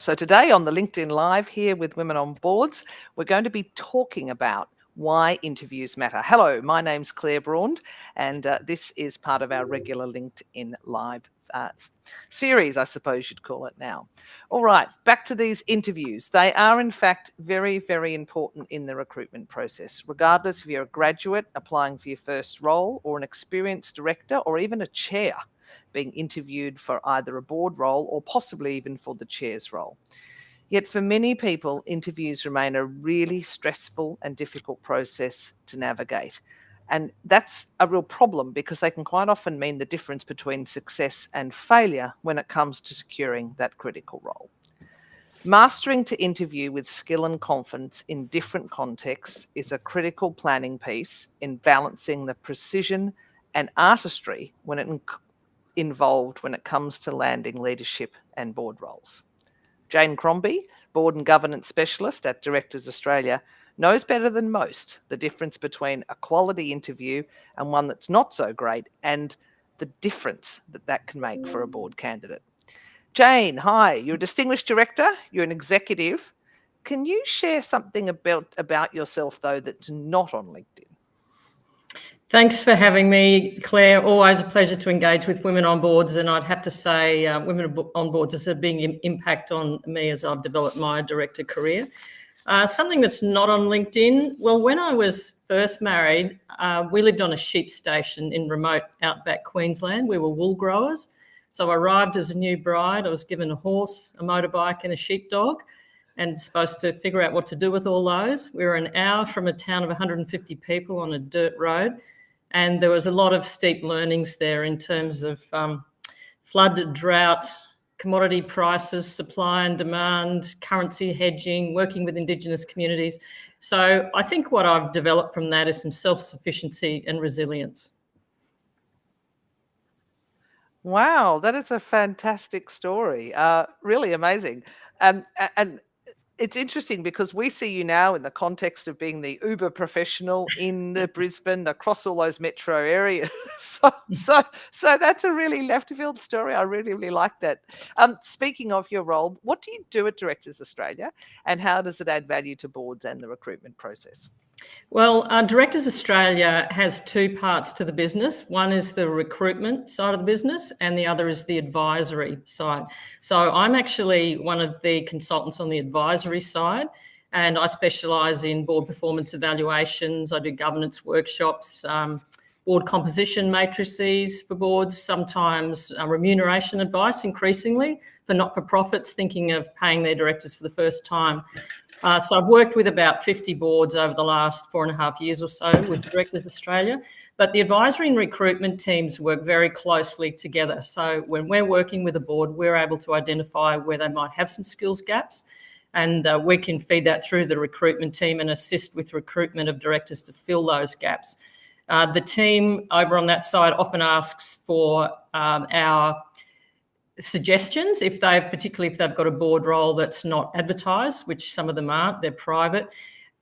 So today on the LinkedIn Live here with Women on Boards, we're going to be talking about why interviews matter. Hello, my name's Claire Braund, and this is part of our regular LinkedIn Live series, I suppose you'd call it now. All right, back to these interviews. They are, in fact, very, very important in the recruitment process, regardless if you're a graduate applying for your first role or an experienced director or even a chair being interviewed for either a board role or possibly even for the chair's role. Yet for many people, interviews remain a really stressful and difficult process to navigate. And that's a real problem because they can quite often mean the difference between success and failure when it comes to securing that critical role. Mastering to interview with skill and confidence in different contexts is a critical planning piece in balancing the precision and artistry involved when it comes to landing leadership and board roles. Jane Crombie, Board and Governance Specialist at Directors Australia, knows better than most the difference between a quality interview and one that's not so great, and the difference that can make for a board candidate. Jane, hi, you're a distinguished director, you're an executive. Can you share something about yourself, though, that's not on LinkedIn? Thanks for having me, Claire. Always a pleasure to engage with Women on Boards, and I'd have to say Women on Boards has a big impact on me as I've developed my director career. Something that's not on LinkedIn, well, when I was first married, we lived on a sheep station in remote outback Queensland. We were wool growers. So I arrived as a new bride. I was given a horse, a motorbike and a sheepdog, and supposed to figure out what to do with all those. We were an hour from a town of 150 people on a dirt road. And there was a lot of steep learnings there in terms of flood, drought, commodity prices, supply and demand, currency hedging, working with Indigenous communities. So I think what I've developed from that is some self-sufficiency and resilience. Wow, that is a fantastic story. Really amazing. And it's interesting because we see you now in the context of being the uber professional in Brisbane across all those metro areas. so that's a really left field story. I really, really like that. Speaking of your role, what do you do at Directors Australia, and how does it add value to boards and the recruitment process? Well, Directors Australia has two parts to the business. One is the recruitment side of the business and the other is the advisory side. So I'm actually one of the consultants on the advisory side, and I specialise in board performance evaluations. I do governance workshops, board composition matrices for boards, sometimes remuneration advice increasingly for not-for-profits thinking of paying their directors for the first time. So I've worked with about 50 boards over the last 4.5 years or so with Directors Australia, but the advisory and recruitment teams work very closely together. So when we're working with a board, we're able to identify where they might have some skills gaps, and we can feed that through the recruitment team and assist with recruitment of directors to fill those gaps. The team over on that side often asks for our suggestions particularly if they've got a board role that's not advertised, which some of them aren't, they're private.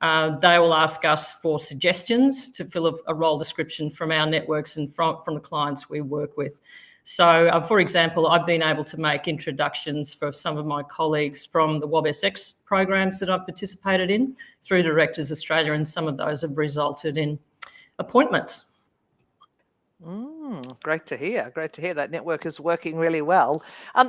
They will ask us for suggestions to fill a role description from our networks and from the clients we work with. So, for example, I've been able to make introductions for some of my colleagues from the WOBSX programs that I've participated in through Directors Australia, and some of those have resulted in appointments. Great to hear. Great to hear that network is working really well.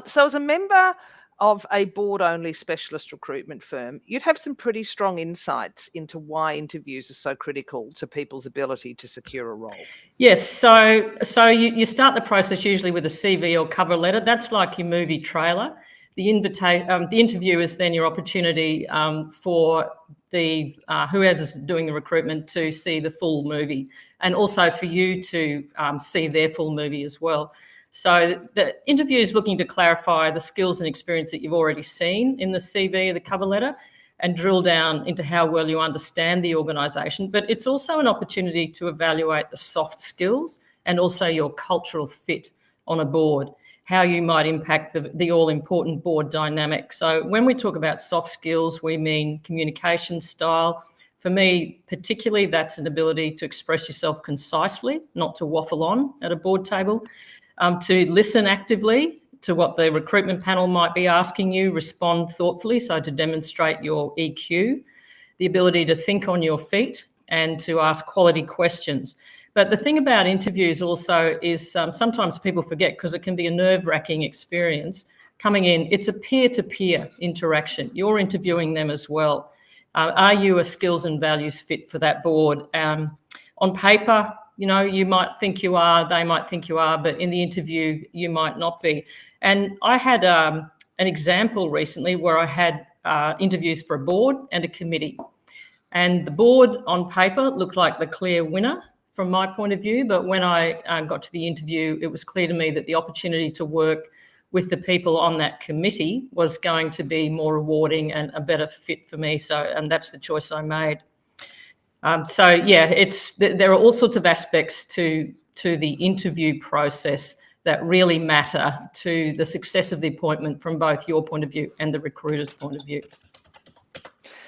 So as a member of a board-only specialist recruitment firm, you'd have some pretty strong insights into why interviews are so critical to people's ability to secure a role. Yes, so you start the process usually with a CV or cover letter. That's like your movie trailer. The interview is then your opportunity for the whoever's doing the recruitment to see the full movie, and also for you to see their full movie as well. So the interview is looking to clarify the skills and experience that you've already seen in the CV or the cover letter, and drill down into how well you understand the organisation. But it's also an opportunity to evaluate the soft skills and also your cultural fit on a board, how you might impact the all-important board dynamic. So when we talk about soft skills, we mean communication style. For me, particularly, that's an ability to express yourself concisely, not to waffle on at a board table, to listen actively, to what the recruitment panel might be asking you, respond thoughtfully, so to demonstrate your EQ, the ability to think on your feet and to ask quality questions. But the thing about interviews also is sometimes people forget, because it can be a nerve-wracking experience coming in. It's a peer-to-peer interaction. You're interviewing them as well. Are you a skills and values fit for that board? On paper, you know, you might think you are, they might think you are, but in the interview, you might not be. And I had an example recently where I had interviews for a board and a committee. And the board on paper looked like the clear winner from my point of view. But when I got to the interview, it was clear to me that the opportunity to work with the people on that committee was going to be more rewarding and a better fit for me. And that's the choice I made. There are all sorts of aspects to the interview process that really matter to the success of the appointment from both your point of view and the recruiter's point of view.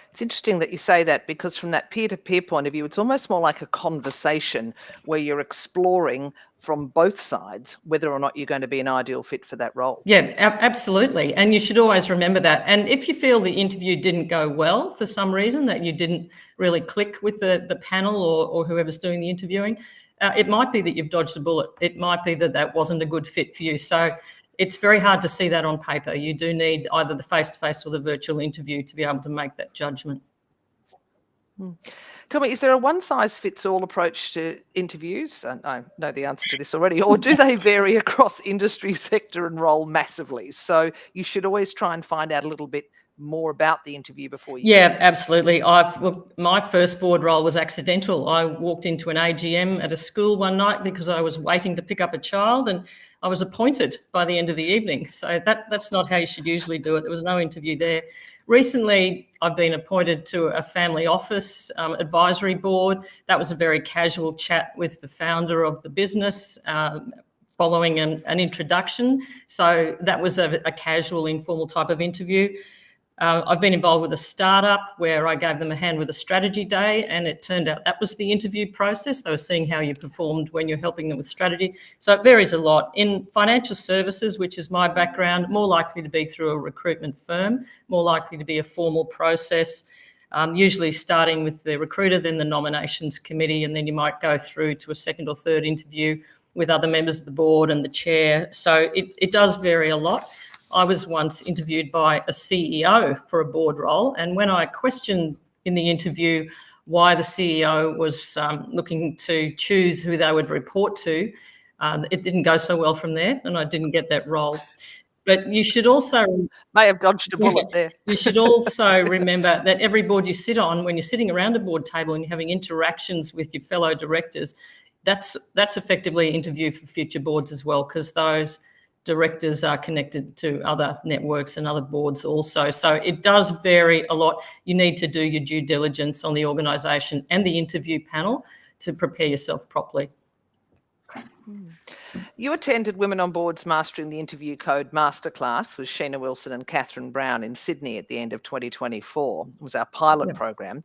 It's interesting that you say that, because from that peer-to-peer point of view, it's almost more like a conversation where you're exploring from both sides whether or not you're going to be an ideal fit for that role. Yeah, absolutely. And you should always remember that. And if you feel the interview didn't go well for some reason, that you didn't really click with the panel or whoever's doing the interviewing, it might be that you've dodged a bullet. It might be that that wasn't a good fit for you. So it's very hard to see that on paper. You do need either the face-to-face or the virtual interview to be able to make that judgment. Tell me, is there a one-size-fits-all approach to interviews? And I know the answer to this already. Or do they vary across industry, sector and role massively? So you should always try and find out a little bit more about the interview before you... Yeah, absolutely. My first board role was accidental. I walked into an AGM at a school one night because I was waiting to pick up a child, and I was appointed by the end of the evening. So that's not how you should usually do it. There was no interview there. Recently, I've been appointed to a family office advisory board. That was a very casual chat with the founder of the business following an introduction. So that was a casual, informal type of interview. I've been involved with a startup where I gave them a hand with a strategy day, and it turned out that was the interview process. They were seeing how you performed when you're helping them with strategy. So it varies a lot. In financial services, which is my background, more likely to be through a recruitment firm, more likely to be a formal process, usually starting with the recruiter, then the nominations committee, and then you might go through to a second or third interview with other members of the board and the chair. So it does vary a lot. I was once interviewed by a CEO for a board role, and when I questioned in the interview why the CEO was looking to choose who they would report to, it didn't go so well from there, and I didn't get that role. But you should also... May have dodged a bullet there. You should also remember that every board you sit on, when you're sitting around a board table and you're having interactions with your fellow directors, that's effectively an interview for future boards as well, because those directors are connected to other networks and other boards also. So it does vary a lot. You need to do your due diligence on the organisation and the interview panel to prepare yourself properly. You attended Women on Boards Mastering the Interview Code Masterclass with Sheena Wilson and Catherine Brown in Sydney at the end of 2024. It was our pilot program.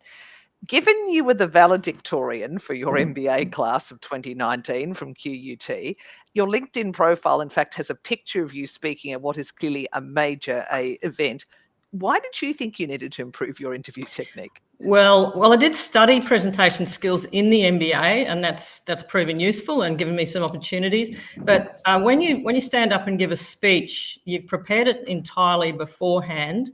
Given you were the valedictorian for your MBA class of 2019 from QUT, your LinkedIn profile, in fact, has a picture of you speaking at what is clearly a major event. Why did you think you needed to improve your interview technique? Well, I did study presentation skills in the MBA, and that's proven useful and given me some opportunities. But when you stand up and give a speech, you've prepared it entirely beforehand.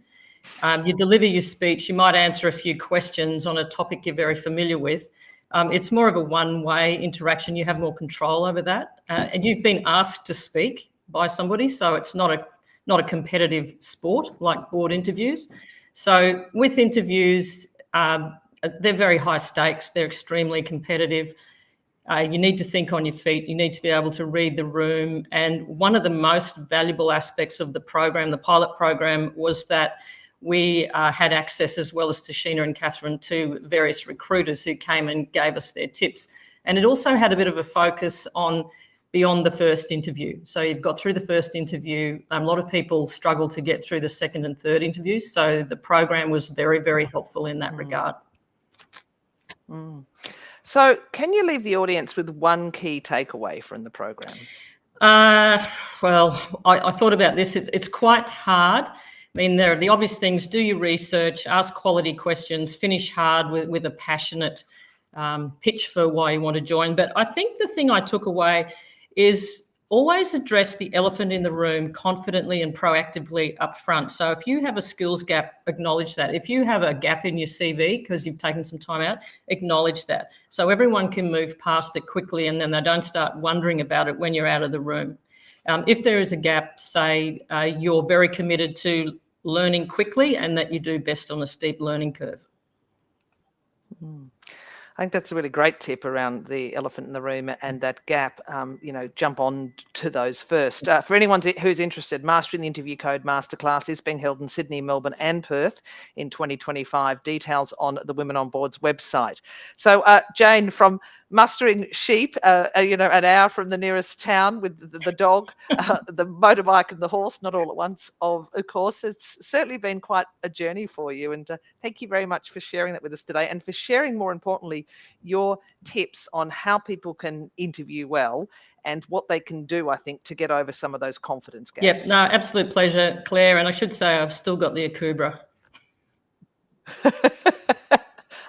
You deliver your speech, you might answer a few questions on a topic you're very familiar with. It's more of a one-way interaction. You have more control over that. And you've been asked to speak by somebody, so it's not a competitive sport like board interviews. So with interviews, they're very high stakes. They're extremely competitive. You need to think on your feet. You need to be able to read the room. And one of the most valuable aspects of the program, the pilot program, was that we had access, as well as to Sheena and Catherine, to various recruiters who came and gave us their tips. And it also had a bit of a focus on beyond the first interview. So you've got through the first interview. A lot of people struggle to get through the second and third interviews. So the program was very, very helpful in that regard. So can you leave the audience with one key takeaway from the program? Well, I thought about this. It's quite hard. I mean, there are the obvious things: do your research, ask quality questions, finish hard with a passionate pitch for why you want to join. But I think the thing I took away is always address the elephant in the room confidently and proactively up front. So if you have a skills gap, acknowledge that. If you have a gap in your CV because you've taken some time out, acknowledge that. So everyone can move past it quickly and then they don't start wondering about it when you're out of the room. If there is a gap, say you're very committed to learning quickly and that you do best on a steep learning curve. I think that's a really great tip around the elephant in the room and that gap. Jump on to those first. For anyone who's interested, Mastering the Interview Code Masterclass is being held in Sydney, Melbourne and Perth in 2025. Details on the Women on Board's website. So Jane, from mustering sheep, an hour from the nearest town with the dog, the motorbike and the horse, not all at once, of course. It's certainly been quite a journey for you. And thank you very much for sharing that with us today and for sharing, more importantly, your tips on how people can interview well and what they can do, I think, to get over some of those confidence gaps. Yep, no, absolute pleasure, Claire. And I should say I've still got the Akubra.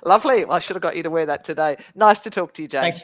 Lovely. I should have got you to wear that today. Nice to talk to you, Jane. Thanks very